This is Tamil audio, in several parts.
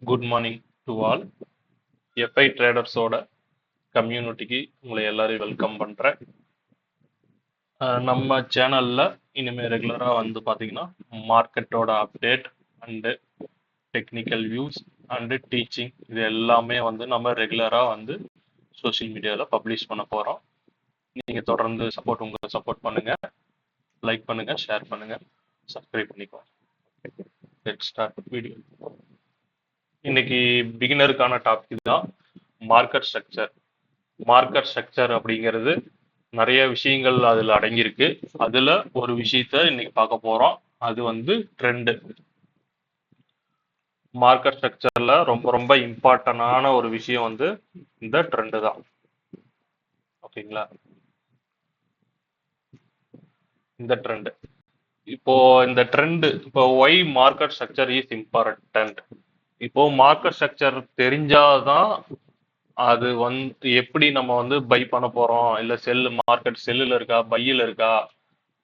Good morning to all. FI ட்ரேடர்ஸோட கம்யூனிட்டிக்கு உங்களை எல்லாரையும் வெல்கம் பண்ணுறேன். நம்ம சேனலில் இனிமேல் ரெகுலராக வந்து பார்த்தீங்கன்னா மார்க்கெட்டோட update and technical views and teaching இது எல்லாமே வந்து நம்ம ரெகுலராக வந்து சோஷியல் மீடியாவில் பப்ளிஷ் பண்ண போகிறோம். நீங்கள் தொடர்ந்து உங்களை சப்போர்ட் பண்ணுங்கள், லைக் பண்ணுங்கள், ஷேர் பண்ணுங்கள், சப்ஸ்கிரைப் பண்ணிக்கோங்க. Let's start video. இன்னைக்கு பிகினருக்கான டாபிக் தான் மார்க்கெட் ஸ்ட்ரக்சர். மார்க்கெட் ஸ்ட்ரக்சர் அப்படிங்கிறது நிறைய விஷயங்கள் அதில் அடங்கியிருக்கு. அதில் ஒரு விஷயத்த இன்னைக்கு பார்க்க போகிறோம். அது வந்து ட்ரெண்டு. மார்க்கெட் ஸ்ட்ரக்சரில் ரொம்ப ரொம்ப இம்பார்ட்டண்டான ஒரு விஷயம் வந்து இந்த ட்ரெண்டு தான். ஓகேங்களா? இந்த ட்ரெண்டு இந்த trend why market structure is important. இப்போ மார்க்கெட் ஸ்ட்ரக்சர் தெரிஞ்சாதான் அது வந்து எப்படி நம்ம வந்து பை பண்ண போறோம், இல்ல மார்க்கெட் செல்லுல இருக்கா, பையில இருக்கா,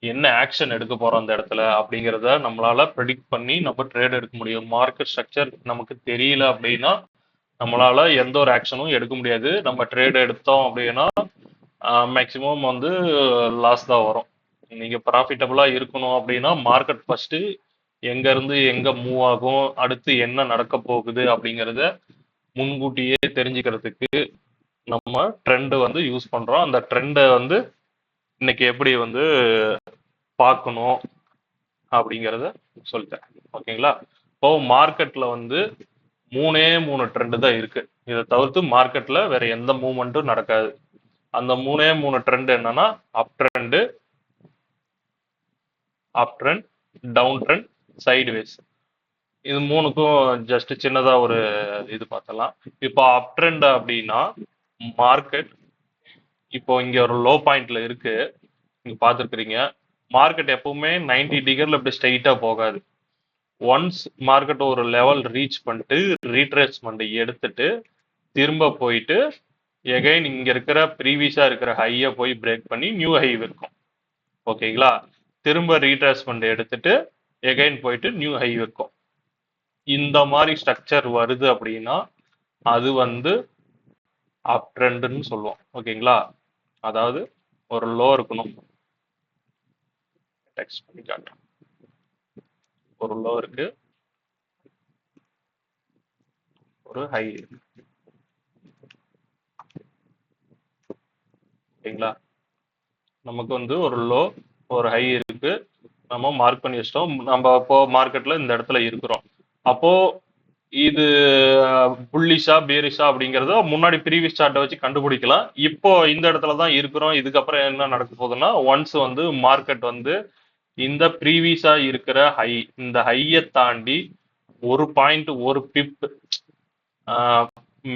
என்ன ஆக்ஷன் எடுக்க போறோம் அந்த இடத்துல அப்படிங்கிறத நம்மளால ப்ரெடிக்ட் பண்ணி நம்ம ட்ரேட் எடுக்க முடியும். மார்க்கெட் ஸ்ட்ரக்சர் நமக்கு தெரியல அப்படின்னா நம்மளால எந்த ஒரு ஆக்ஷனும் எடுக்க முடியாது. நம்ம ட்ரேட் எடுத்தோம் அப்படின்னா மேக்சிமம் வந்து லாஸ் தான் வரும். நீங்க ப்ராஃபிட்டபிளா இருக்கணும் அப்படின்னா மார்க்கெட் ஃபர்ஸ்ட் எங்க இருந்து எங்க மூவ் ஆகும், அடுத்து என்ன நடக்க போகுது அப்படிங்கிறத முன்கூட்டியே தெரிஞ்சுக்கிறதுக்கு நம்ம ட்ரெண்ட் வந்து யூஸ் பண்றோம். அந்த ட்ரெண்டை வந்து இன்னைக்கு எப்படி வந்து பார்க்கணும் அப்படிங்கிறத சொல்லிட்டேன். ஓகேங்களா? இப்போ மார்க்கெட்ல வந்து மூணு ட்ரெண்டு தான் இருக்கு. இதை தவிர்த்து மார்க்கெட்ல வேற எந்த மூவ்மெண்ட்டும் நடக்காது. அந்த மூணு ட்ரெண்ட் என்னன்னா up trend, down trend, sideways. இது மூணுக்கும் ஜஸ்ட் சின்னதா ஒரு இது பார்த்தலாம். இப்போ அப் ட்ரெண்ட் அப்படின்னா மார்க்கெட் இப்போ இங்க ஒரு லோ பாயிண்ட்ல இருக்கு, நீங்க பார்த்துருக்கிறீங்க. மார்க்கெட் எப்பவுமே 90 டிகிரில இப்படி ஸ்ட்ரைட்டா போகாது. ஒன்ஸ் மார்க்கெட் ஒரு லெவல் ரீச் பண்ணிட்டு ரீட்ரேஸ்மெண்ட் எடுத்துட்டு திரும்ப போயிட்டு எகைன் இங்க இருக்கிற ப்ரீவியஸா இருக்கிற ஹையை போய் பிரேக் பண்ணி நியூ ஹை வைக்கும். ஓகேங்களா? திரும்ப ரீட்ரேஸ்மெண்ட் எடுத்துட்டு எகைன் போயிட்டு நியூ ஹை வைக்கும். இந்த மாதிரி ஸ்ட்ரக்சர் வருது அப்படின்னா அது வந்து அப் ட்ரெண்ட்னு சொல்லுவோம். ஓகேங்களா? அதாவது ஒரு லோ இருக்கணும், டெக்ஸ்ட் பண்ணி காட்டுறேன். ஒரு லோ இருக்கு, ஒரு ஹை இருக்கு. ஓகேங்களா? நமக்கு வந்து ஒரு லோ ஒரு ஹை இருக்கு, நம்ம மார்க் பண்ணி வச்சிட்டோம். நம்ம அப்போ மார்க்கெட்ல இந்த இடத்துல இருக்கிறோம். அப்போ இது புல்லிஷா பேரிஷா அப்படிங்கறத முன்னாடி ப்ரீவியஸ் சார்ட்டை வச்சு கண்டுபிடிக்கலாம். இப்போ இந்த இடத்துல தான் இருக்கிறோம். இதுக்கப்புறம் என்ன நடக்க போகுதுன்னா ஒன்ஸ் வந்து மார்க்கெட் வந்து இந்த ப்ரீவியஸா இருக்கிற ஹை, இந்த ஹையை தாண்டி ஒரு பாயிண்ட் ஒரு பிப்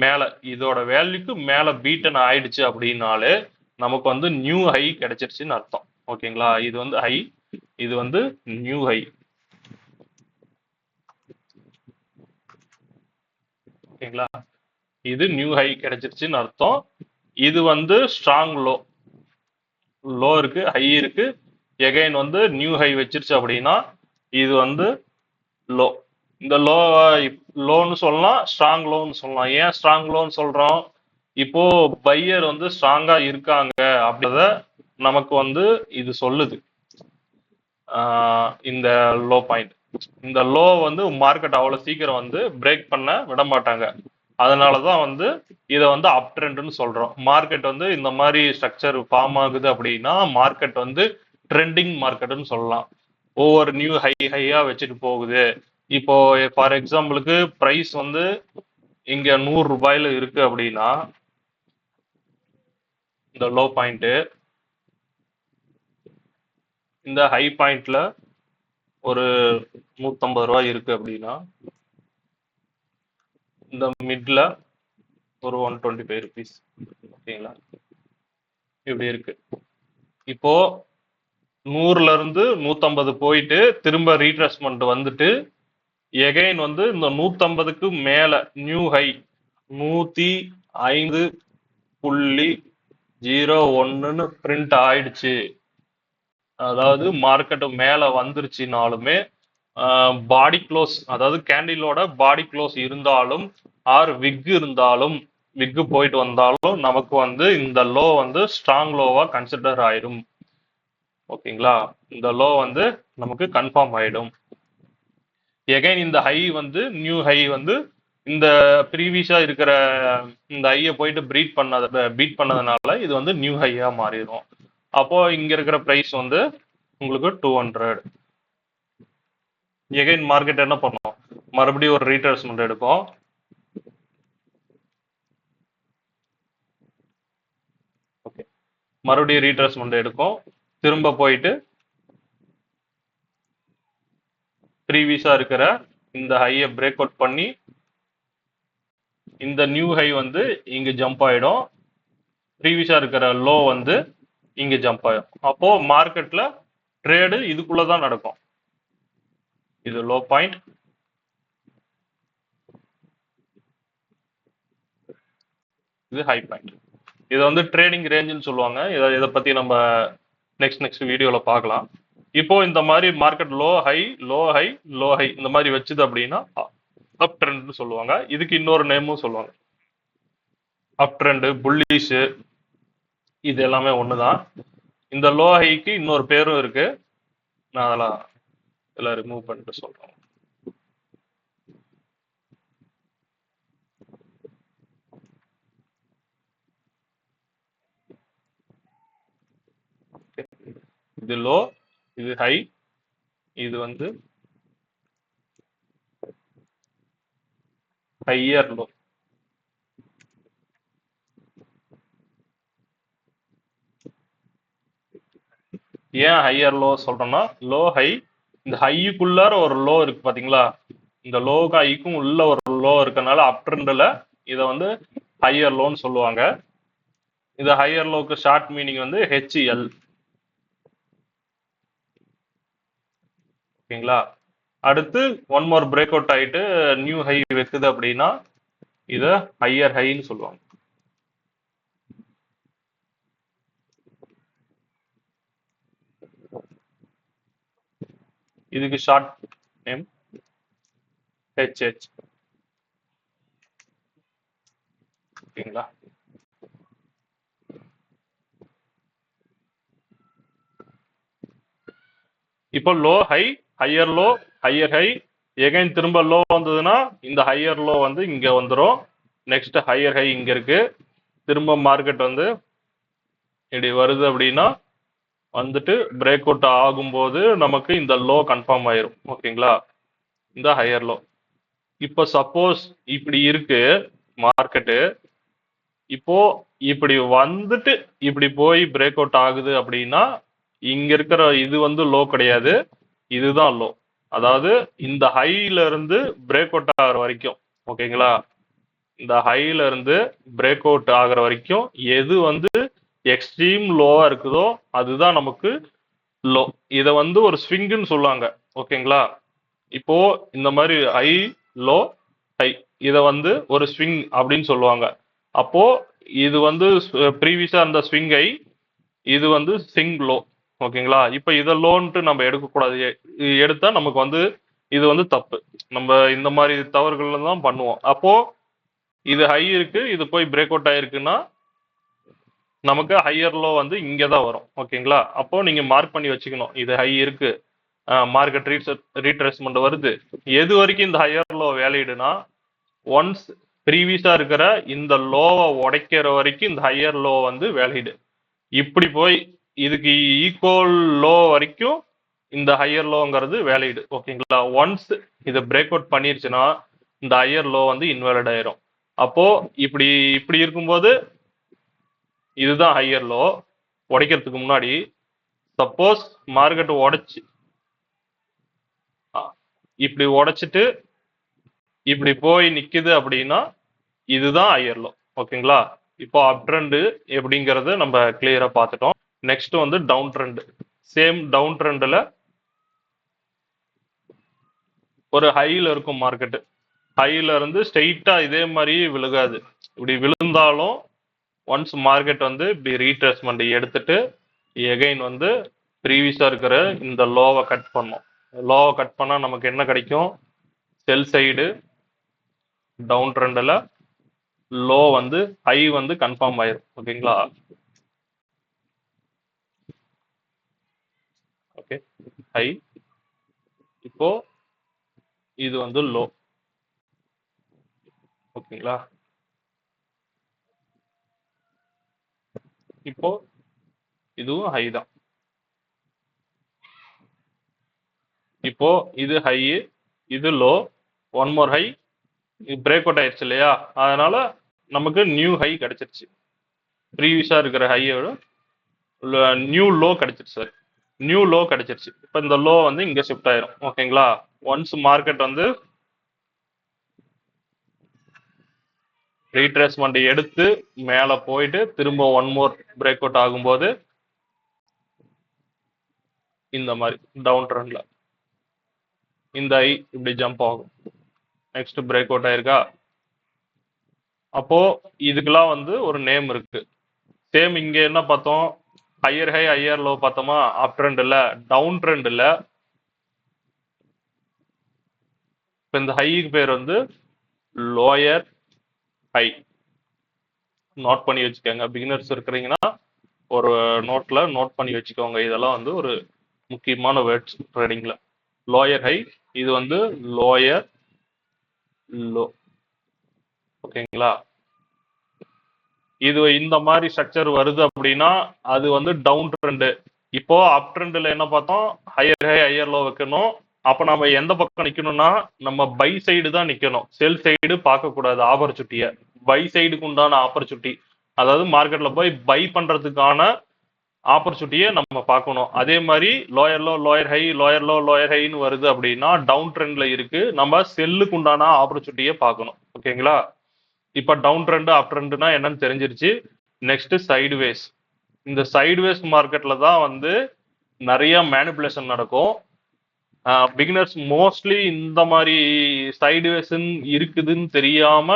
மேல இதோட வேல்யூக்கு மேல பீட்டன் ஆயிடுச்சு அப்படின்னாலே நமக்கு வந்து நியூ ஹை கிடைச்சிருச்சுன்னு அர்த்தம். ஓகேங்களா? இது வந்து ஹை, இது வந்து நியூ ஹை. ஓகேங்களா? இது நியூ ஹை கிடைச்சிருச்சுன்னு அர்த்தம். இது வந்து ஸ்ட்ராங் லோ இருக்கு, ஹை இருக்கு, எகைன் வந்து நியூ ஹை வச்சிருச்சு அப்படின்னா இது வந்து லோ. இந்த லோன்னு சொல்லலாம், ஸ்ட்ராங் லோன்னு சொல்லலாம். ஏன் ஸ்ட்ராங் லோன்னு சொல்றோம்? இப்போ பையர் வந்து ஸ்ட்ராங்கா இருக்காங்க அப்படின்றத நமக்கு வந்து இது சொல்லுது. இந்த லோ பாயிண்ட், இந்த லோ வந்து மார்க்கெட் அவ்வளவு சீக்கிரம் வந்து பிரேக் பண்ண விட மாட்டாங்க. அதனாலதான் வந்து இதை வந்து அப் ட்ரெண்ட்னு சொல்றோம். மார்க்கெட் வந்து இந்த மாதிரி ஸ்ட்ரக்சர் ஃபார்ம் ஆகுது அப்படின்னா மார்க்கெட் வந்து ட்ரெண்டிங் மார்க்கெட்னு சொல்லலாம். ஒவ்வொரு நியூ ஹையா வச்சுட்டு போகுது. இப்போ ஃபார் எக்ஸாம்பிளுக்கு பிரைஸ் வந்து இங்க 100 ரூபாயில இருக்கு அப்படின்னா இந்த லோ பாயிண்ட், இந்த ஹை பாயிண்ட்ல ஒரு 150 ரூபாய் இருக்கு அப்படின்னா இந்த மிட்ல ஒரு 125 ருபீஸ். ஓகேங்களா? இப்படி இருக்கு. இப்போ 100ல இருந்து 150 போயிட்டு திரும்ப ரீட்ரேஸ்மெண்ட் வந்துட்டு எகைன் வந்து இந்த 150க்கு மேல நியூ ஹை 105.01 பிரிண்ட் ஆயிடுச்சு. அதாவது மார்க்கெட் மேல வந்துருச்சுனாலுமே பாடி க்ளோஸ், அதாவது கேண்டிலோட பாடி க்ளோஸ் இருந்தாலும் ஆர் விக் இருந்தாலும், விக் போயிட்டு வந்தாலும் நமக்கு வந்து இந்த லோ வந்து ஸ்ட்ராங் லோவா கன்சிடர் ஆயிடும். ஓகேங்களா? இந்த லோ வந்து நமக்கு கன்ஃபார்ம் ஆயிடும். எகைன் இந்த ஹை வந்து நியூ ஹை வந்து இந்த ப்ரீவியஸா இருக்கிற இந்த ஹையை போயிட்டு பீட் பண்ணதுனால இது வந்து நியூ ஹையா மாறிடும். அப்போ இங்க இருக்கிற பிரைஸ் வந்து உங்களுக்கு 200. எகைன் மார்க்கெட் என்ன பண்ணும், மறுபடியும் ஒரு ரீட்ரேஸ்மெண்ட் எடுக்கும். ஓகே, மறுபடியும் ரீட்ரேஸ்மெண்ட் எடுக்கும், திரும்ப போயிட்டு ப்ரீவியஸா இருக்கிற இந்த ஹையை பிரேக் அவுட் பண்ணி இந்த நியூ ஹை வந்து இங்க ஜம்ப் ஆயிடும், ப்ரீவியஸா இருக்கிற லோ வந்து இங்க ஜம்ப் ஆயிடும். அப்போ மார்க்கெட்ல ட்ரேடு இதுக்குள்ளதான் நடக்கும். இது லோ பாயிண்ட், இது ஹை பாயிண்ட். இது வந்து ட்ரேடிங் ரேஞ்சுன்னு சொல்லுவாங்க. இதை பத்தி நம்ம நெக்ஸ்ட் வீடியோல பார்க்கலாம். இப்போ இந்த மாதிரி market low high low high low high இந்த மாதிரி வச்சுது அப்படின்னா அப் ட்ரெண்ட்னு சொல்லுவாங்க. இதுக்கு இன்னொரு நேமும் சொல்லுவாங்க, அப் ட்ரெண்ட், புல்லிஷ், இது எல்லாமே ஒண்ணுதான். இந்த லோ ஹைக்கு இன்னொரு பேரும் இருக்கு, நான் அதெல்லாம் எல்லாம் ரிமூவ் பண்ணிட்டு சொல்றேன். இது லோ, இது ஹை, இது வந்து ஹையர் லோ. ஏன் ஹையர் லோ சொல்றோம்னா, லோ ஹை, இந்த ஹைக்குள்ளார ஒரு லோ இருக்கு பாத்தீங்களா, இந்த லோவுக்கு ஹைக்கும் உள்ள ஒரு லோ இருக்கனால அப் ட்ரெண்ட்ல இதை வந்து ஹையர் லோன்னு சொல்லுவாங்க. இது ஹையர் லோக்கு ஷார்ட் மீனிங் வந்து HL. ஓகேங்களா? அடுத்து ஒன் மோர் பிரேக் அவுட் ஆயிட்டு நியூ ஹை வைக்குது அப்படின்னா இத ஹையர் ஹைன்னு சொல்லுவாங்க. இதுக்கு ஷார்ட் நேம் HH. ஓகேங்களா? இப்போ low high, higher low, higher high, again திரும்ப லோ வந்ததுன்னா இந்த ஹையர் லோ வந்து இங்க வந்துடும், நெக்ஸ்ட் ஹையர் ஹை இங்க இருக்கு, திரும்ப மார்க்கெட் வந்து இப்படி வருது அப்படின்னா வந்துட்டு பிரேக் அவுட் ஆகும்போது நமக்கு இந்த லோ கன்ஃபார்ம் ஆயிரும். ஓகேங்களா? இந்த ஹையர் லோ. இப்போ சப்போஸ் இப்படி இருக்கு மார்க்கெட்டு, இப்போ இப்படி வந்துட்டு இப்படி போய் பிரேக் அவுட் ஆகுது அப்படின்னா இங்க இருக்கிற இது வந்து லோ கிடையாது, இதுதான் லோ. அதாவது இந்த ஹைல இருந்து பிரேக் அவுட் ஆகிற வரைக்கும், ஓகேங்களா, இந்த ஹைல இருந்து பிரேக் அவுட் ஆகிற வரைக்கும் எது வந்து எக்ஸ்ட்ரீம் லோவா இருக்குதோ அதுதான் நமக்கு லோ. இதை வந்து ஒரு ஸ்விங்குன்னு சொல்லுவாங்க. ஓகேங்களா? இப்போ இந்த மாதிரி ஹை லோ ஹை, இதை வந்து ஒரு ஸ்விங் அப்படின்னு சொல்லுவாங்க. அப்போ இது வந்து ப்ரீவியஸா இருந்த ஸ்விங் ஹை, இது வந்து ஸ்விங் லோ. ஓகேங்களா? இப்போ இதை லோன்ட்டு நம்ம எடுக்கக்கூடாது, எடுத்தா நமக்கு வந்து இது வந்து தப்பு. நம்ம இந்த மாதிரி தவறுகள் தான் பண்ணுவோம். அப்போ இது ஹை இருக்கு, இது போய் பிரேக் அவுட் ஆயிருக்குன்னா நமக்கு ஹையர் லோ வந்து இங்கே தான் வரும். ஓகேங்களா? அப்போ நீங்க மார்க் பண்ணி வச்சுக்கணும், இது ஹை இருக்கு, மார்க்கெட் ரீட்ரேஸ்மெண்ட் வருது. எது வரைக்கும் இந்த ஹையர் லோ வேலிடுனா, ஒன்ஸ் ப்ரீவியஸா இருக்கிற இந்த லோவை உடைக்கிற வரைக்கும் இந்த ஹையர் லோ வந்து வேலிடு. இப்படி போய் இதுக்கு ஈக்குவல் லோ வரைக்கும் இந்த ஹையர் லோங்கிறது வேலிடு. ஓகேங்களா? ஒன்ஸ் இதை பிரேக் அவுட் பண்ணிருச்சுன்னா இந்த ஹையர் லோ வந்து இன்வாலிட் ஆயிரும். அப்போ இப்படி இப்படி இருக்கும்போது இதுதான் ஹையர் லோ. உடைக்கிறதுக்கு முன்னாடி சப்போஸ் மார்க்கெட் உடைச்சு இப்படி உடைச்சிட்டு இப்படி போய் நிக்குது அப்படின்னா இதுதான் ஹையர் லோ. ஓகேங்களா? இப்போ அப் ட்ரெண்ட் எப்படிங்கறத நம்ம கிளியரா பார்த்துட்டோம். நெக்ஸ்ட் வந்து டவுன் ட்ரெண்ட். சேம் டவுன் ட்ரெண்ட்ல ஒரு ஹைல இருக்கும் மார்க்கெட், ஹைல இருந்து ஸ்ட்ரெயிட்டா இதே மாதிரி விழுகாது. இப்படி விழுந்தாலும் ஒன்ஸ் மார்க்கெட் வந்து இப்படி ரீட்ரேஸ்மெண்ட் எடுத்துட்டு எகைன் வந்து ப்ரீவியஸா இருக்கிற இந்த லோவை கட் பண்ணும். லோவை கட் பண்ணா நமக்கு என்ன கிடைக்கும்? செல் சைடு டவுன் ட்ரெண்ட்ல லோ வந்து ஹை வந்து கன்ஃபார்ம் ஆயிரும். ஓகேங்களா? Okay, high. இப்போ இது வந்து லோ. ஓகேங்களா? இப்போ இதுவும் ஹை தான். இப்போ இது ஹை, இது low, one more high, break out ஆயிடுச்சு இல்லையா? அதனால நமக்கு நியூ ஹை கிடைச்சிருச்சு. ப்ரீவியஸா இருக்கிற ஹையோட நியூ லோ கிடைச்சிருச்சு. சார், நியூ லோ கிடைச்சிருச்சு. இப்போ இந்த லோ வந்து இங்க ஷிஃப்ட் ஆயிரும். ஓகேங்களா? ஒன்ஸ் மார்க்கெட் வந்து ரீட்ரேஸ்மெண்ட் எடுத்து மேல போயிட்டு திரும்ப ஒன் மோர் பிரேக் அவுட் ஆகும்போது இந்த மாதிரி டவுன் ட்ரெண்ட்ல இந்த ஐ இப்படி ஜம்ப் ஆகும். நெக்ஸ்ட் பிரேக் அவுட் ஆயிருக்கா? அப்போ இதுக்கெல்லாம் வந்து ஒரு நேம் இருக்கு. சேம் இங்க என்ன பார்த்தோம்? ஹையர் ஹை ஹையர் லோ பார்த்தோமா? அப் ட்ரெண்ட் இல்ல, டவுன் ட்ரெண்ட் இல்ல. இப்போ இந்த ஹைக்கு பேர் வந்து லோயர் ஹை. நோட் பண்ணி வச்சுக்கோங்க. பிகினர்ஸ் இருக்கிறீங்கன்னா ஒரு நோட்ல நோட் பண்ணி வச்சுக்கோங்க. இதெல்லாம் வந்து ஒரு முக்கியமான வேர்ட்ஸ் ட்ரேடிங்ல. லோயர் ஹை, இது வந்து லோயர் லோ. ஓகேங்களா? இது இந்த மாதிரி ஸ்ட்ரக்சர் வருது அப்படின்னா அது வந்து டவுன் ட்ரெண்ட். இப்போ அப் ட்ரெண்ட்ல என்ன பார்த்தோம்? ஹையர் ஹை ஹையர் லோ வைக்கணும். அப்ப நம்ம எந்த பக்கம் நிக்கணும்னா நம்ம பை சைடு தான் நிக்கணும். செல் சைடு பார்க்க கூடாது. ஆப்பர்ச்சுனிட்டிய பை சைடுக்கு உண்டான ஆப்பர்ச்சுனிட்டி, அதாவது மார்க்கெட்ல போய் பை பண்றதுக்கான ஆப்பர்ச்சுனிட்டியை நம்ம பார்க்கணும். அதே மாதிரி lower low lower high lower low lower ஹைன்னு வருது அப்படின்னா டவுன் ட்ரெண்ட்ல இருக்கு. நம்ம செல்லுக்கு உண்டான ஆப்பர்ச்சுனிட்டியை பார்க்கணும். ஓகேங்களா? இப்ப டவுன் ட்ரெண்ட் அப் ட்ரெண்ட்னா என்னன்னு தெரிஞ்சிருச்சு. Next sideways. இந்த சைடுவேஸ் மார்க்கெட்ல தான் வந்து நிறைய மேனிபுலேஷன் நடக்கும். பிகினர்ஸ் மோஸ்ட்லி இந்த மாதிரி சைடுவேஸ் இருக்குதுன்னு தெரியாம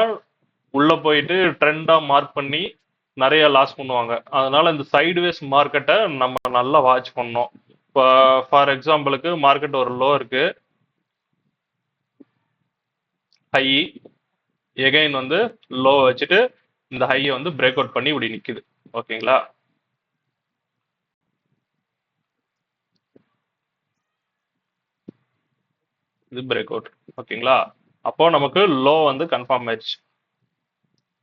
உள்ள போயிட்டு ட்ரெண்டா மார்க் பண்ணி நிறைய லாஸ் பண்ணுவாங்க. அதனால இந்த சைடுவேஸ் மார்க்கெட்டை நம்ம நல்லா வாட்ச் பண்ணோம். இப்போ ஃபார் எக்ஸாம்பிளுக்கு மார்க்கெட் ஒரு லோ இருக்கு, ஹை, எகைன் வந்து லோ வச்சுட்டு இந்த ஹையை வந்து பிரேக் அவுட் பண்ணி இப்படி நிக்குது. ஓகேங்களா? இது பிரேக் அவுட். ஓகேங்களா? அப்போ நமக்கு லோ வந்து கன்ஃபார்ம் ஆயிடுச்சு.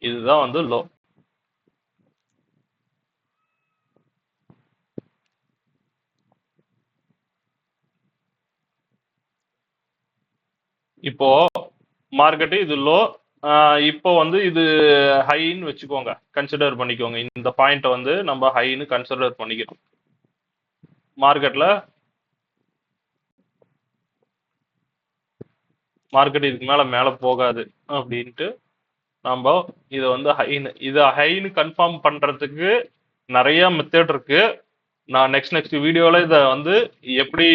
இதுதான் வந்து லோ. இப்போ மார்க்கெட்டு இது லோ, இப்போ வந்து இது ஹைன்னு வச்சுக்கோங்க, கன்சிடர் பண்ணிக்கோங்க. இந்த பாயிண்ட்டை வந்து நம்ம ஹைன்னு கன்சிடர் பண்ணிக்கிறோம். மார்க்கெட்ல மார்க்கெட் இதுக்கு மேல மேல போகாது அப்படின்ட்டு நம்ம இதை வந்து ஹைன்னு கன்ஃபார்ம் பண்றதுக்கு நிறைய மெத்தட் இருக்கு. நான் நெக்ஸ்ட் வீடியோல இதை வந்து எப்படி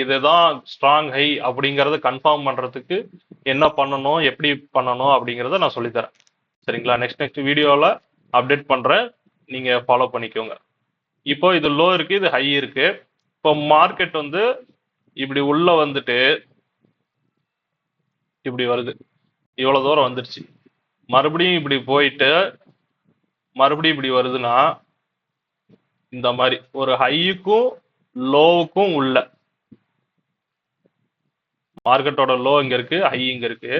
இதுதான் ஸ்ட்ராங் ஹை அப்படிங்கறத கன்ஃபார்ம் பண்றதுக்கு என்ன பண்ணணும், எப்படி பண்ணணும் அப்படிங்கறத நான் சொல்லித்தரேன். சரிங்களா? நெக்ஸ்ட் வீடியோல அப்டேட் பண்றேன். நீங்க ஃபாலோ பண்ணிக்கோங்க. இப்போ இது லோ இருக்கு, இது ஹை இருக்கு. இப்போ மார்க்கெட் வந்து இப்படி உள்ள வந்துட்டு இப்படி வருது. இவ்வளவு தூரம் வந்துருச்சு. மறுபடியும் இப்படி போயிட்டு மறுபடியும் இப்படி வருதுன்னா இந்த மாதிரி ஒரு ஹைக்கும் லோவுக்கும் உள்ள மார்க்கெட்டோட லோ இங்க இருக்கு, ஹை இங்க இருக்கு.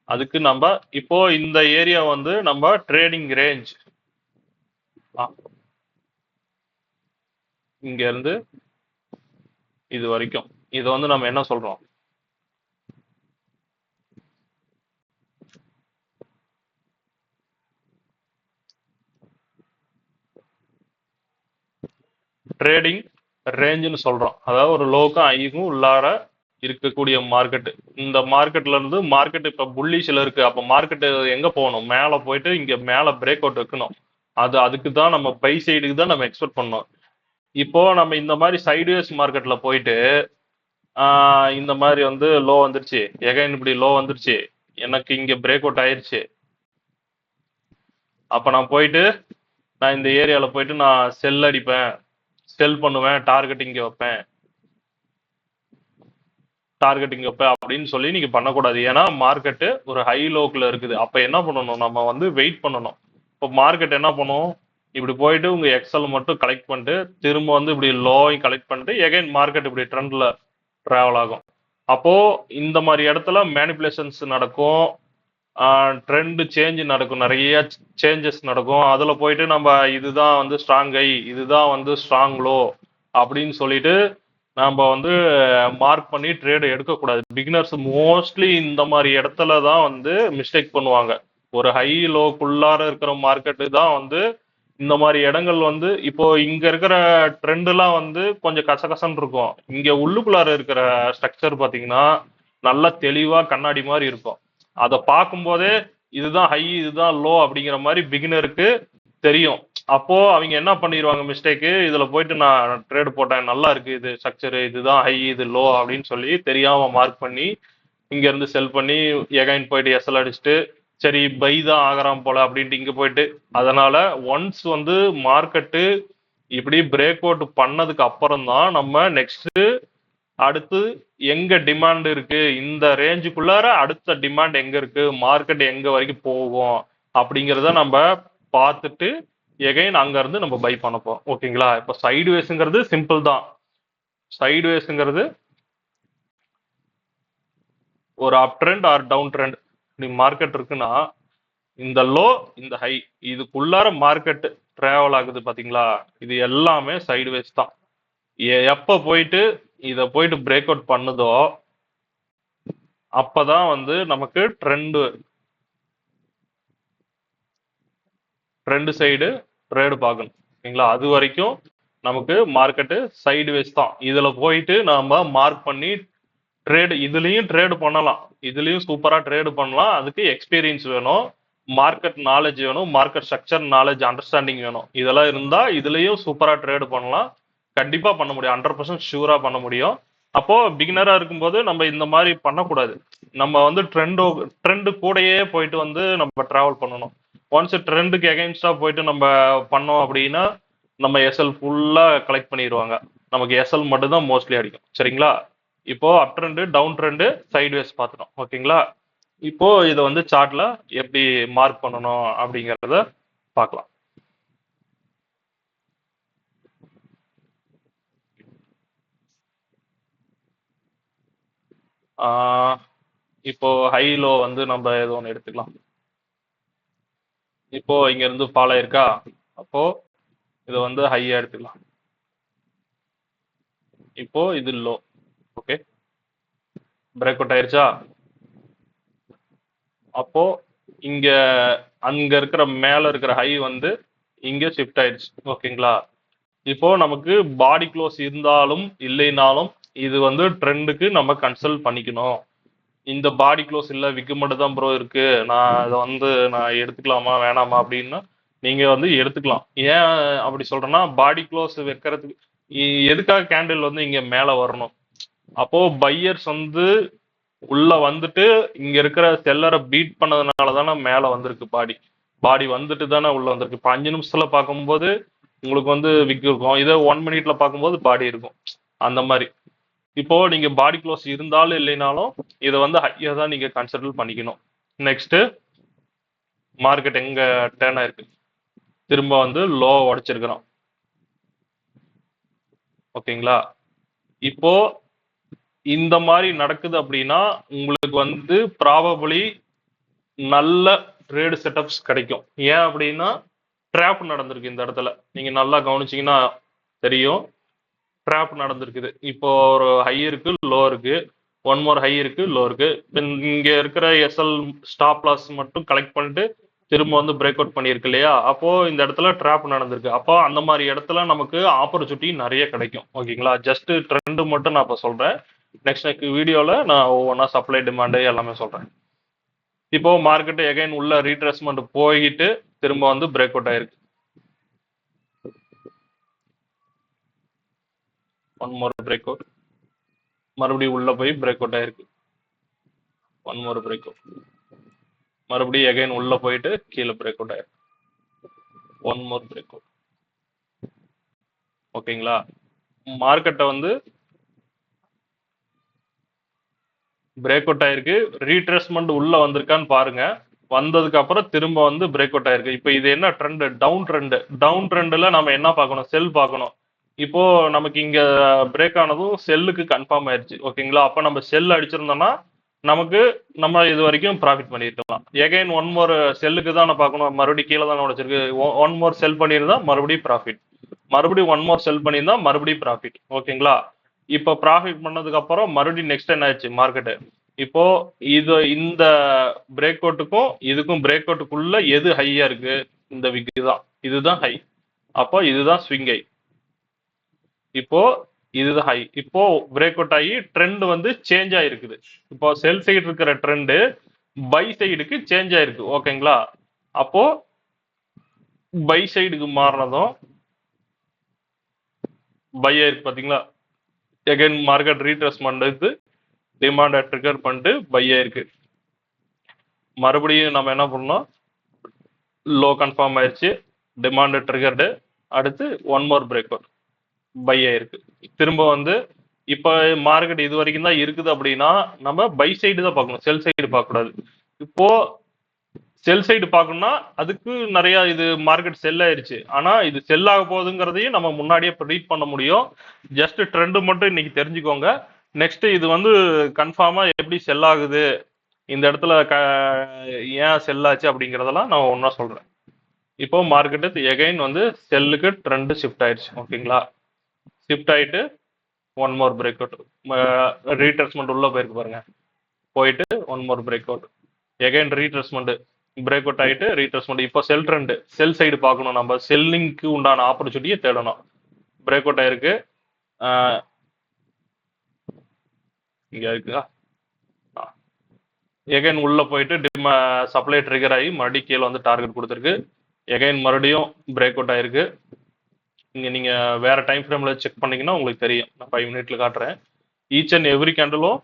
அதுக்கு நம்ம இப்போ இந்த ஏரியா வந்து நம்ம ட்ரேடிங் ரேஞ்ச், இங்க இருந்து இது வரைக்கும் இதை வந்து நம்ம என்ன சொல்றோம்? ட்ரேடிங் ரேஞ்சுன்னு சொல்றோம். அதாவது ஒரு லோக்கும் ஹைக்கும் உள்ளார இருக்கக்கூடிய மார்க்கெட். இந்த மார்க்கெட்ல இருந்து மார்க்கெட் இப்ப புல்லிஷ்ல இருக்கு. அப்ப மார்க்கெட் எங்க போகணும்? மேல போயிட்டு இங்க மேல பிரேக் அவுட் வைக்கணும். அதுக்கு தான் நம்ம பை சைடுக்கு தான் நம்ம எக்ஸ்பெக்ட் பண்ணோம். இப்போ நம்ம இந்த மாதிரி சைடுவேஸ் மார்க்கெட்ல போயிட்டு இந்த மாதிரி வந்து லோ வந்துருச்சு, எகைன் இப்படி லோ வந்துருச்சு, எனக்கு இங்க பிரேக் அவுட் ஆயிருச்சு. அப்ப நான் போயிட்டு நான் இந்த ஏரியால போயிட்டு நான் செல் அடிப்பேன், செல் பண்ணுவேன், டார்கெட் இங்க வைப்பேன். டார்கெட்டிங் அப்ப அப்படின்னு சொல்லி நீங்க பண்ணக்கூடாது. ஏன்னா மார்க்கெட்டு ஒரு ஹை லோக்குல இருக்குது. அப்ப என்ன பண்ணணும், நம்ம வந்து வெயிட் பண்ணணும். இப்போ மார்க்கெட் என்ன பண்ணும், இப்படி போயிட்டு உங்க எக்ஸல் மட்டும் கலெக்ட் பண்ணிட்டு திரும்ப வந்து இப்படி லோவையும் கலெக்ட் பண்ணிட்டு எகைன் மார்க்கெட் இப்படி ட்ரெண்ட்ல டிராவல் ஆகும். அப்போ இந்த மாதிரி இடத்துல மேனிப்புலேஷன்ஸ் நடக்கும், ட்ரெண்ட் சேஞ்ச் நடக்கும், நிறைய சேஞ்சஸ் நடக்கும். அதுல போயிட்டு நம்ம இதுதான் வந்து ஸ்ட்ராங் ஹை, இதுதான் வந்து ஸ்ட்ராங் லோ அப்படின்னு சொல்லிட்டு நம்ம வந்து மார்க் பண்ணி ட்ரேடு எடுக்கக்கூடாது. பிகினர்ஸ் மோஸ்ட்லி இந்த மாதிரி இடத்துல தான் வந்து மிஸ்டேக் பண்ணுவாங்க. ஒரு ஹை லோக்குள்ளார இருக்கிற மார்க்கெட்டு தான் வந்து இந்த மாதிரி இடங்கள் வந்து இப்போ இங்க இருக்கிற ட்ரெண்ட்லாம் வந்து கொஞ்சம் கசகசன்னு இருக்கும். இங்க உள்ளுக்குள்ளார இருக்கிற ஸ்ட்ரக்சர் பாத்தீங்கன்னா நல்லா தெளிவா கண்ணாடி மாதிரி இருக்கும். அதை பார்க்கும்போதே இதுதான் ஹை இதுதான் லோ அப்படிங்கிற மாதிரி பிகினருக்கு தெரியும். அப்போ அவங்க என்ன பண்ணிடுவாங்க மிஸ்டேக்கு, இதுல போயிட்டு நான் ட்ரேடு போட்டேன், நல்லா இருக்கு இது ஸ்ட்ரக்சரு, இதுதான் ஹை இது லோ அப்படின்னு சொல்லி தெரியாம மார்க் பண்ணி இங்க இருந்து செல் பண்ணி எகைன் போயிட்டு எஸ்எல் அடிச்சுட்டு சரி பை தான் ஆகிறான் போல அப்படின்ட்டு இங்க போயிட்டு, அதனால ஒன்ஸ் வந்து மார்க்கெட்டு இப்படி பிரேக் அவுட் பண்ணதுக்கு அப்புறம் தான் நம்ம நெக்ஸ்ட் அடுத்து எங்க டிமாண்ட் இருக்கு, இந்த ரேஞ்சுக்குள்ளார அடுத்த டிமாண்ட் எங்க இருக்கு, மார்க்கெட் எங்க வரைக்கும் போகும் அப்படிங்கிறத நம்ம பார்த்துட்டு எகைன் அங்க இருந்து நம்ம பை பண்ண போறோம். ஓகேங்களா? இப்போ சைடு வேஸ்ங்கிறது சிம்பிள் தான். சைடு வேஸ்ங்கிறது ஒரு up trend or down trend. நீ மார்க்கெட் இருக்குன்னா இந்த லோ இந்த ஹை இதுக்குள்ளார மார்க்கெட் டிராவல் ஆகுது பாத்தீங்களா, இது எல்லாமே சைடு வேஸ் தான். எப்ப போயிட்டு இத போயிட்டு பிரேக் அவுட் பண்ணுதோ அப்பதான் வந்து நமக்கு ட்ரெண்ட் சைடு ட்ரேடு பார்க்கணும். ஓகேங்களா? அது வரைக்கும் நமக்கு மார்க்கெட்டு சைடு வேஸ் தான். இதுல போயிட்டு நாம மார்க் பண்ணி ட்ரேடு இதுலயும் ட்ரேடு பண்ணலாம், இதுலயும் சூப்பரா ட்ரேடு பண்ணலாம். அதுக்கு எக்ஸ்பீரியன்ஸ் வேணும், மார்க்கெட் நாலேஜ் வேணும், மார்க்கெட் ஸ்ட்ரக்சர் நாலேஜ் அண்டர்ஸ்டாண்டிங் வேணும். இதெல்லாம் இருந்தா இதுலயும் சூப்பரா ட்ரேடு பண்ணலாம். கண்டிப்பா பண்ண முடியும், 100% ஷூரா பண்ண முடியும். அப்போ பிகினரா இருக்கும்போது நம்ம இந்த மாதிரி பண்ணக்கூடாது. நம்ம வந்து ட்ரெண்டு கூடயே போயிட்டு வந்து நம்ம டிராவல் பண்ணணும். ஒன்ஸ் ட்ரெண்டுக்கு எகைன்ஸ்டா போயிட்டு நம்ம பண்ணோம் அப்படின்னா நம்ம எஸ்எல் ஃபுல்லா கலெக்ட் பண்ணிடுவாங்க. நமக்கு எஸ்எல் மட்டும் தான் மோஸ்ட்லி அடிக்கும். சரிங்களா? இப்போ up trend down trend sideways பார்த்துட்டோம். ஓகேங்களா? இப்போ இதை வந்து சார்ட்ல எப்படி மார்க் பண்ணணும் அப்படிங்கிறத பார்க்கலாம். இப்போ ஹை லோ வந்து நம்ம ஏதோ ஒன்று எடுத்துக்கலாம். இப்போ இங்க இருந்து ஃபாலோ இருக்கா, அப்போ இதை வந்து ஹையா எடுத்துக்கலாம். இப்போ இது லோ. ஓகே, பிரேக் அவுட் ஆயிருச்சா? அப்போ இங்க அங்க இருக்கிற மேல இருக்கிற ஹை வந்து இங்க ஷிஃப்ட் ஆயிடுச்சு. ஓகேங்களா? இப்போ நமக்கு பாடி க்ளோஸ் இருந்தாலும் இல்லைனாலும் இது வந்து ட்ரெண்டுக்கு நம்ம கன்சல்ட் பண்ணிக்கணும். இந்த பாடி க்ளோஸ் இல்ல விக்கு மட்டும் தான் ப்ரோ இருக்கு, நான் அதை வந்து நான் எடுத்துக்கலாமா வேணாமா அப்படின்னா நீங்க வந்து எடுத்துக்கலாம். ஏன் அப்படி சொல்றேன்னா பாடி க்ளோஸ் வைக்கிறதுக்கு எதுக்காக கேண்டில் வந்து இங்க மேல வரணும், அப்போ பையர்ஸ் வந்து உள்ள வந்துட்டு இங்க இருக்கிற செல்லரை பீட் பண்ணதுனால தானே மேல வந்திருக்கு. பாடி வந்துட்டு தானே உள்ள வந்திருக்கு. இப்போ 5 நிமிஷத்துல பார்க்கும்போது உங்களுக்கு வந்து விக் இருக்கும், இதே 1 மினிட்ல பார்க்கும்போது பாடி இருக்கும். அந்த மாதிரி இப்போ நீங்க பாடி க்ளோஸ் இருந்தாலும் இல்லைனாலும் இதை வந்து ஹையா தான் நீங்க கன்சிடர் பண்ணிக்கணும். நெக்ஸ்ட் மார்க்கெட் எங்க டேர்ன் ஆயிருக்கு, திரும்ப வந்து லோ உடைச்சிருக்கிறோம். ஓகேங்களா? இப்போ இந்த மாதிரி நடக்குது அப்படின்னா உங்களுக்கு வந்து ப்ராபபிளி நல்ல ட்ரேடு செட்டப்ஸ் கிடைக்கும். ஏன் அப்படின்னா ட்ராப் நடந்திருக்கு இந்த இடத்துல, நீங்க நல்லா கவனிச்சீங்கன்னா தெரியும். ட்ராப் நடந்திருக்குது. இப்போ ஒரு ஹை இருக்கு லோ இருக்கு, ஒன் மோர் ஹை இருக்கு லோ இருக்கு. இங்க இருக்கிற எஸ்எல் ஸ்டாப் லாஸ் மட்டும் கலெக்ட் பண்ணிட்டு திரும்ப வந்து பிரேக் அவுட் பண்ணியிருக்கு இல்லையா, அப்போ இந்த இடத்துல ட்ராப் நடந்திருக்கு. அப்போ அந்த மாதிரி இடத்துல நமக்கு ஆப்பர்ச்சுனிட்டி நிறைய கிடைக்கும். ஓகேங்களா? ஜஸ்ட் ட்ரெண்ட் மட்டும் நான் இப்போ சொல்றேன். நெக்ஸ்ட் வீடியோல நான் ஒவ்வொன்றா சப்ளை டிமாண்டு எல்லாமே சொல்றேன். இப்போ மார்க்கெட் எகைன் உள்ள ரீட்ரேஸ்மெண்ட் போயிட்டு திரும்ப வந்து பிரேக் அவுட் ஆயிருக்கு. ஒன் மோர் பிரேக் அவுட், மறுபடியும் உள்ள போய் பிரேக் அவுட் ஆயிருக்கு. ஒன் மோர் பிரேக் அவுட், மறுபடியும் எகைன் உள்ள போயிட்டு கீழே பிரேக் அவுட் ஆயிருக்கு. One more break out. ஓகேங்களா? மார்க்கெட்டை வந்து பிரேக் அவுட் ஆயிருக்கு, ரீட்ரேஸ்மெண்ட் உள்ள வந்திருக்கான்னு பாருங்க. வந்ததுக்கு அப்புறம் திரும்ப வந்து பிரேக் அவுட் ஆயிருக்கு. இப்போ இது என்ன ட்ரெண்ட்? Down trend. டவுன் ட்ரெண்ட்ல நம்ம என்ன பார்க்கணும்? செல் பார்க்கணும். இப்போ நமக்கு இங்க பிரேக் ஆனதும் செல்லுக்கு கன்ஃபார்ம் ஆயிருச்சு. ஓகேங்களா? அப்ப நம்ம செல் அடிச்சிருந்தோம்னா நமக்கு நம்ம இது வரைக்கும் ப்ராஃபிட் பண்ணிருக்கலாம். எகைன் ஒன் மோர் செல்லுக்கு தான் நான் பார்க்கணும். மறுபடியும் கீழே தான் உடைச்சிருக்கு. ஒன் மோர் செல் பண்ணியிருந்தா மறுபடியும் ப்ராஃபிட். மறுபடியும் ஒன் மோர் செல் பண்ணியிருந்தா மறுபடியும் ப்ராஃபிட். ஓகேங்களா? இப்போ ப்ராஃபிட் பண்ணதுக்கு அப்புறம் மறுபடியும் நெக்ஸ்ட் என்ன ஆச்சு மார்க்கெட்? இப்போ இது இந்த பிரேக் அவுட்டுக்கும் இதுக்கும் பிரேக் அவுட்டுக்குள்ள எது ஹையா இருக்கு? இந்த விக் தான். இதுதான் ஹை. அப்போ இதுதான் ஸ்விங் ஹை. இப்போ இதுதான் ஹை. இப்போ பிரேக் அவுட் ஆகி ட்ரெண்ட் வந்து சேஞ்ச் ஆயிருக்குது. இப்போ செல் சைடு இருக்கிற ட்ரெண்ட் பை சைடுக்கு சேஞ்ச் ஆயிருக்கு. ஓகேங்களா? அப்போ பை சைடுக்கு மாறினதும் பை ஆயிருக்கு பாத்தீங்களா? எகைன் மார்க்கெட் ரீட்ரேஸ்மெண்ட் எடுத்து டிமாண்டை ட்ரிகர் பண்ணிட்டு பை ஆயிருக்கு. மறுபடியும் நம்ம என்ன பண்ணோம்? லோ கன்ஃபார்ம் ஆயிடுச்சு, டிமாண்ட் ட்ரிகர்டு. அடுத்து one more break out buy ஆயிருக்கு. திரும்ப வந்து இப்போ மார்க்கெட் இது வரைக்கும் தான் இருக்குது அப்படின்னா நம்ம பை சைடு தான் பார்க்கணும், செல் சைடு பார்க்கக்கூடாது. இப்போ செல் சைடு பார்க்கணும்னா அதுக்கு நிறைய இது மார்க்கெட் செல் ஆயிருச்சு. ஆனா இது செல் ஆக போகுதுங்கிறதையும் நம்ம முன்னாடியே ப்ரெடிக்ட் பண்ண முடியும். ஜஸ்ட் ட்ரெண்ட் மட்டும் இன்னைக்கு தெரிஞ்சுக்கோங்க. நெக்ஸ்ட் இது வந்து கன்ஃபார்மா எப்படி செல் ஆகுது, இந்த இடத்துல ஏன் செல் ஆச்சு அப்படிங்கிறதெல்லாம் நான் ஒன்றா சொல்றேன். இப்போ மார்க்கெட்டு எகைன் வந்து செல்லுக்கு ட்ரெண்ட் ஷிஃப்ட் ஆயிடுச்சு. ஓகேங்களா? ஷிஃப்ட் ஆயிட்டு one more break out, retracement உள்ள போயிருக்கு பாருங்க, போயிட்டு one more break out, again retracement, break out ஆயிட்டு ரீட்ரேஸ்மெண்ட். இப்போ செல் ட்ரெண்ட், செல் சைடு பார்க்கணும், நம்ம செல்லிங்க்கு உண்டான ஆப்பர்ச்சுனிட்டியை தேடணும். பிரேக் அவுட் ஆயிருக்கு, இங்க இருக்குதா? எகைன் உள்ள போயிட்டு சப்ளை ட்ரிகர் ஆகி மறுபடியும் கீழே வந்து டார்கெட் கொடுத்துருக்கு. எகைன் மறுபடியும் பிரேக் அவுட் ஆயிருக்கு. இங்க நீங்க வேற டைம் ஃப்ரேம்ல செக் பண்ணீங்கன்னா உங்களுக்கு தெரியும். நான் 5 மினிட்ல காட்டுறேன். ஈச் அண்ட் எவ்ரி கேண்டலும்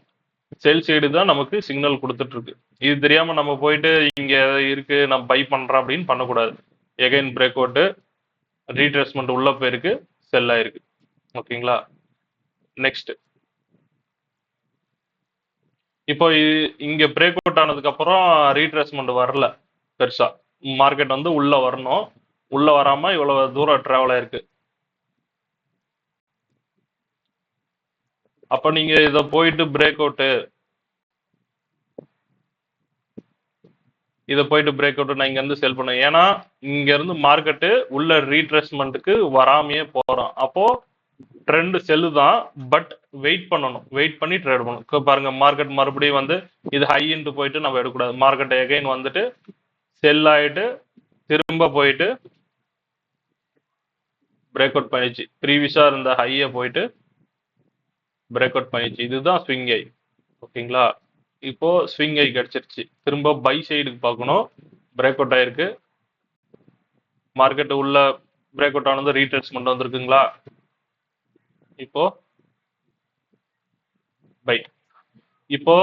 செல் சைடு தான் நமக்கு சிக்னல் கொடுத்துட்டு இருக்கு. இது தெரியாம நம்ம போயிட்டு இங்க இருக்கு நான் பை பண்றேன் அப்படின்னு பண்ணக்கூடாது. எகைன் பிரேக் அவுட், ரீட்ரேஸ்மெண்ட் உள்ள போயிருக்கு, செல் ஆயிருக்கு. ஓகேங்களா? நெக்ஸ்ட் இப்போ இங்க பிரேக் அவுட் ஆனதுக்கு அப்புறம் ரீட்ரேஸ்மெண்ட் வரல பெருசா. மார்க்கெட் வந்து உள்ள வரணும், உள்ள வராம இவ்வளவு தூரம் டிராவல் ஆயிருக்கு. அப்ப நீங்க இத போயிட்டு பிரேக் அவுட், இதை போயிட்டு பிரேக் அவுட் நான் இங்க இருந்து செல் பண்ணுவேன். ஏன்னா இங்க இருந்து மார்க்கெட்டு உள்ள ரீட்ரேஸ்மெண்ட்டுக்கு வராமையே போறோம். அப்போ ட்ரெண்ட் செல்லு தான், பட் வெயிட் பண்ணணும், வெயிட் பண்ணி ட்ரேட் பண்ணணும். பாருங்க மார்க்கெட் மறுபடியும் வந்து இது ஹைன்ட்டு போயிட்டு நம்ம எடுக்கக்கூடாது. மார்க்கெட் எகைன் வந்துட்டு செல் ஆயிட்டு திரும்ப போயிட்டு பிரேக் அவுட் பண்ணிச்சு. ப்ரீவியஸா இருந்த ஹையை போயிட்டு பிரேக் அவுட் பண்ணிச்சு. இதுதான் ஸ்விங் ஹை. ஓகேங்களா? இப்போ ஸ்விங் ஹை கிடைச்சிருச்சு. திரும்ப பை சைடுக்கு பார்க்கணும். பிரேக் அவுட் ஆயிருக்கு, மார்க்கெட் உள்ள பிரேக் அவுட் ஆனது ரீட்ரேஸ்மெண்ட் வந்திருக்குங்களா? இப்போ பை. இப்போ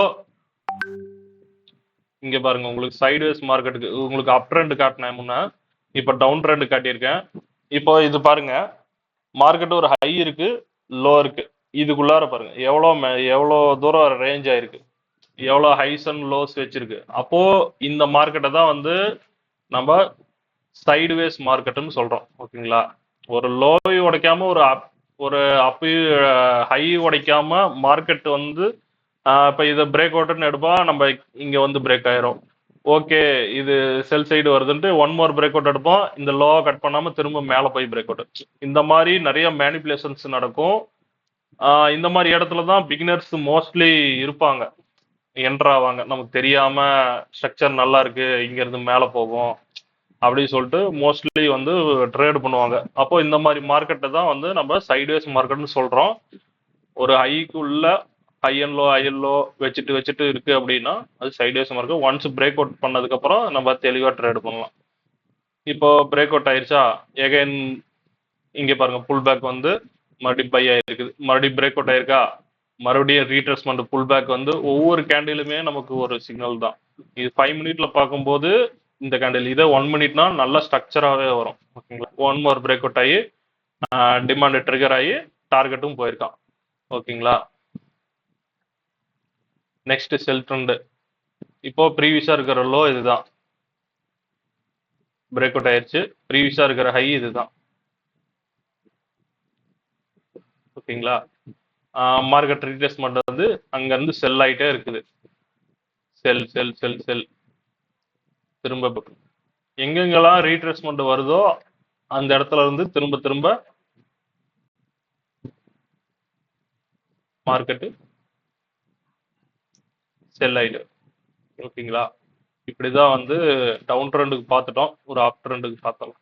இங்க பாருங்க, உங்களுக்கு சைடுவேஸ் மார்க்கெட்டுக்கு உங்களுக்கு அப் ட்ரெண்ட் காட்டினேன் முன்ன, இப்போ டவுன் ட்ரெண்ட் காட்டியிருக்கேன். இப்போ இது பாருங்க, மார்க்கெட் ஒரு ஹை இருக்கு, லோ இருக்கு. இதுக்குள்ளார பாருங்க எவ்வளோ தூரம் ரேஞ்ச் ஆயிருக்கு, எவ்வளோ ஹைஸ் அண்ட் லோஸ் வச்சிருக்கு. அப்போ இந்த மார்க்கெட்டை தான் வந்து நம்ம சைடுவேஸ் மார்க்கெட்டுன்னு சொல்றோம். ஓகேங்களா? ஒரு லோவை உடைக்காம ஒரு அப்பி ஹை உடைக்காம மார்க்கெட் வந்து இப்போ இதை பிரேக் அவுட்னு எடுப்போம், நம்ம இங்க வந்து பிரேக் ஆயிரும். ஓகே, இது செல் சைடு வருதுன்ட்டு ஒன் மோர் பிரேக் அவுட் எடுப்போம், இந்த லோவை கட் பண்ணாம திரும்ப மேலே போய் பிரேக் அவுட். இந்த மாதிரி நிறைய மேனிப்புலேஷன்ஸ் நடக்கும். இந்த மாதிரி இடத்துல தான் பிகினர்ஸ் மோஸ்ட்லி இருப்பாங்க, என்டர் ஆவாங்க. நமக்கு தெரியாம ஸ்ட்ரக்சர் நல்லா இருக்கு, இங்க இருந்து மேலே போகும் அப்படின்னு சொல்லிட்டு மோஸ்ட்லி வந்து ட்ரேட் பண்ணுவாங்க. அப்போ இந்த மாதிரி மார்க்கெட்டை தான் வந்து நம்ம சைட்வேஸ் மார்க்கெட்னு சொல்றோம். ஒரு ஹைக்கு உள்ள ஹை அண்ட் லோ வச்சுட்டு இருக்கு அப்படின்னா அது sideways market. Once break out பண்ணதுக்கு அப்புறம் நம்ம தெளிவா ட்ரேட் பண்ணலாம். இப்போ பிரேக் அவுட் ஆயிருச்சா, எகைன் இங்க பாருங்க புல் பேக் வந்து மறுபடியும் பை ஆயிருக்குது, மறுபடியும் பிரேக் அவுட் ஆயிருக்கா, மறுபடியும் ரீட்ரேஸ்மெண்ட் புல் பேக் வந்து ஒவ்வொரு கேண்டிலுமே நமக்கு ஒரு சிக்னல் தான். இது 5 மினிட்ல பார்க்கும்போது இந்த கேண்டில், இதே 1 மினிட்னா நல்ல ஸ்ட்ரக்சராகவே வரும். ஓகேங்களா? ஒன் மோர் பிரேக் அவுட் ஆகி டிமாண்ட் ட்ரிகர் ஆகி டார்கெட்டும் போயிருக்கான். ஓகேங்களா? நெக்ஸ்ட் செல் ட்ரெண்ட். இப்போ ப்ரீவியஸா இருக்கிற லோ இதுதான், பிரேக் அவுட் ஆயிடுச்சு. ப்ரீவியஸா இருக்கிற ஹை இதுதான். ஓகேங்களா? மார்க்கெட் ரீட்ரேஸ்மெண்ட் வந்து அங்க இருந்து செல் ஆயிட்டே இருக்குது. செல் செல் செல் செல் திரும்ப எங்கெங்கெல்லாம் ரீட்ரேஸ்மெண்ட் வருதோ அந்த இடத்துல இருந்து திரும்ப திரும்ப மார்க்கெட்டு செல் ஆயிடு. ஓகேங்களா? இப்படிதான் வந்து டவுன் ட்ரெண்டுக்கு பார்த்துட்டோம். ஒரு அப் ட்ரெண்டுக்கு பார்த்தோம்.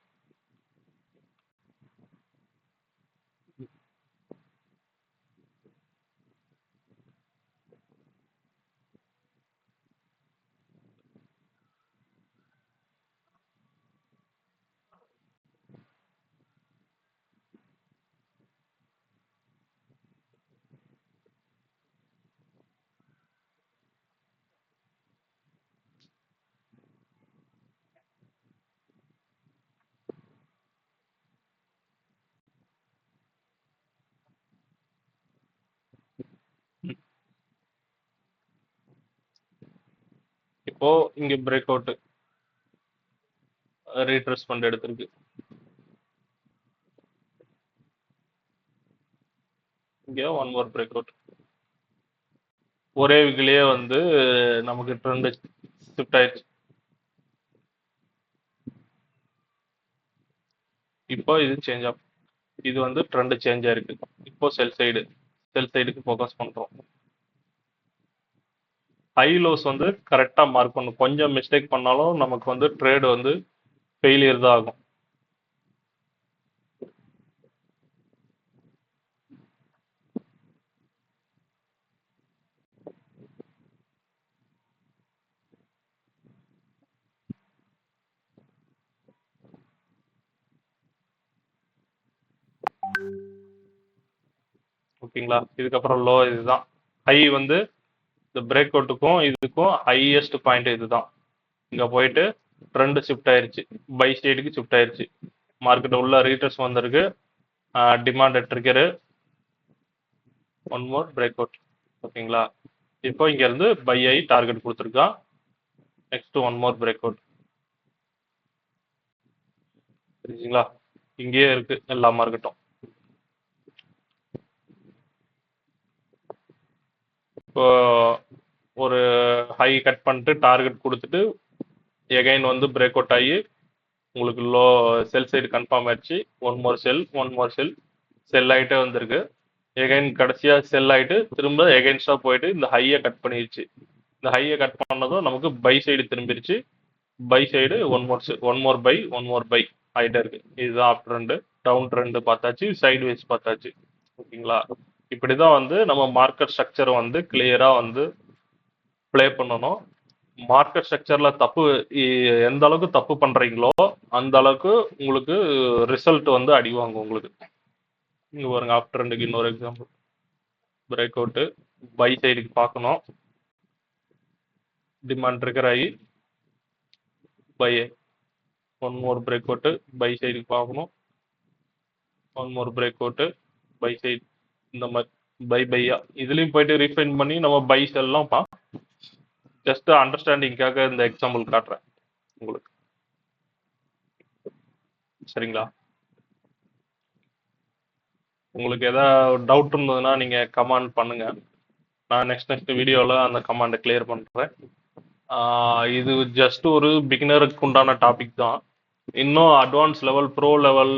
இப்போ இங்க பிரேக் அவுட் ரீட்ரேஸ்மெண்ட் எடுத்திருக்கு. இங்க ஒன் மோர் பிரேக் அவுட். ஒரே வீக்லயே வந்து நமக்கு ட்ரெண்ட் ஷிஃப்ட் ஆயிடுச்சு. இப்போ இது சேஞ்ச் ஆஃப், இது வந்து ட்ரெண்ட் சேஞ்ச் ஆயிருக்கு. இப்போ செல் சைடுக்கு ஃபோக்கஸ் பண்றோம். ஹை லோஸ் வந்து கரெக்டா மார்க் பண்ணும். கொஞ்சம் மிஸ்டேக் பண்ணாலும் நமக்கு வந்து ட்ரேட் வந்து ஃபெயிலியர் தான் ஆகும். ஓகேங்களா? இதுக்கப்புறம் லோ இதுதான். ஹை வந்து இந்த பிரேக் அவுட்டுக்கும் இதுக்கும் ஹையஸ்ட் பாயிண்ட் இதுதான். இங்க போயிட்டு ட்ரெண்ட் ஷிஃப்ட் ஆயிருச்சு, பை சைடுக்கு ஷிஃப்ட் ஆயிருச்சு. மார்க்கெட் உள்ள ரீட்ரஸ் வந்திருக்கு. Demand trigger, one more break out. ஓகேங்களா? இப்போ இங்க இருந்து பை ஆகி டார்கெட் கொடுத்துருக்கான். Next one more break out. சரிங்களா? இங்கேயே இருக்கு எல்லா மார்க்கெட்டும். இப்போ ஒரு ஹை கட் பண்ணிட்டு டார்கெட் கொடுத்துட்டு எகைன் வந்து பிரேக் அவுட் ஆகி உங்களுக்கு லோ செல் சைடு கன்ஃபார்ம் ஆயிடுச்சு. ஒன் மோர் செல் செல் ஆகிட்டே வந்திருக்கு. எகைன் கடைசியா செல் ஆயிட்டு திரும்ப எகைன்ஸ்டா போயிட்டு இந்த ஹையை கட் பண்ணிடுச்சு. இந்த ஹையை கட் பண்ணதும் நமக்கு பை சைடு திரும்பிடுச்சு. Buy side one more buy ஆயிட்டே இருக்கு. இதுதான் அப் ட்ரெண்ட். டவுன் ட்ரெண்ட் பார்த்தாச்சு, சைடு வேஸ் பார்த்தாச்சு. ஓகேங்களா? இப்படிதான் வந்து நம்ம மார்க்கெட் ஸ்ட்ரக்சர் வந்து கிளியரா வந்து ப்ளே பண்ணணும். மார்க்கெட் ஸ்ட்ரக்சர்ல தப்பு எந்த அளவுக்கு தப்பு பண்றீங்களோ அந்த அளவுக்கு உங்களுக்கு ரிசல்ட் வந்து அடிவாங்க உங்களுக்கு. இங்க பாருங்க, அப் ட்ரெண்டுக்கு இன்னொரு எக்ஸாம்பிள். பிரேக் அவுட் பை சைடுக்கு பார்க்கணும். டிமாண்ட் ட்ரிகர் ஆகி buy, one more break out buy சைடுக்கு பார்க்கணும். One more break out buy side. இந்த மாதிரி பையா இதுலயும் போயிட்டு ரீஃபைன் பண்ணி நம்ம பை செல்லாம் ஜஸ்ட் அண்டர்ஸ்டாண்டிங்காக இந்த எக்ஸாம்பிள் காட்டுறேன் உங்களுக்கு. சரிங்களா? உங்களுக்கு ஏதாவது டவுட் இருந்ததுன்னா நீங்க கமெண்ட் பண்ணுங்க. நான் நெக்ஸ்ட் வீடியோல அந்த கமெண்டை கிளியர் பண்றேன். இது ஜஸ்ட் ஒரு பிகினருக்கு உண்டான டாபிக் தான். இன்னும் அட்வான்ஸ் லெவல், ப்ரோ லெவல்,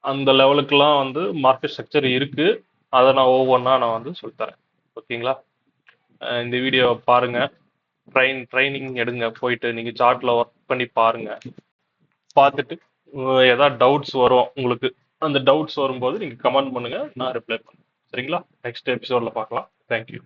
அந்த லெவலுக்குலாம் வந்து மார்க்கெட் ஸ்ட்ரக்சர் இருக்கு. அதை நான் ஒவ்வொன்றா நான் வந்து சொல்லித்தரேன். ஓகேங்களா? இந்த வீடியோ பாருங்க, ட்ரைனிங் எடுங்க. போயிட்டு நீங்க சார்ட்ல ஒர்க் பண்ணி பாருங்க. பார்த்துட்டு ஏதாவது டவுட்ஸ் வரும் உங்களுக்கு. அந்த டவுட்ஸ் வரும்போது நீங்க கமெண்ட் பண்ணுங்க, நான் ரிப்ளை பண்ணுறேன். சரிங்களா? நெக்ஸ்ட் எபிசோட்ல பார்க்கலாம். தேங்க்யூ.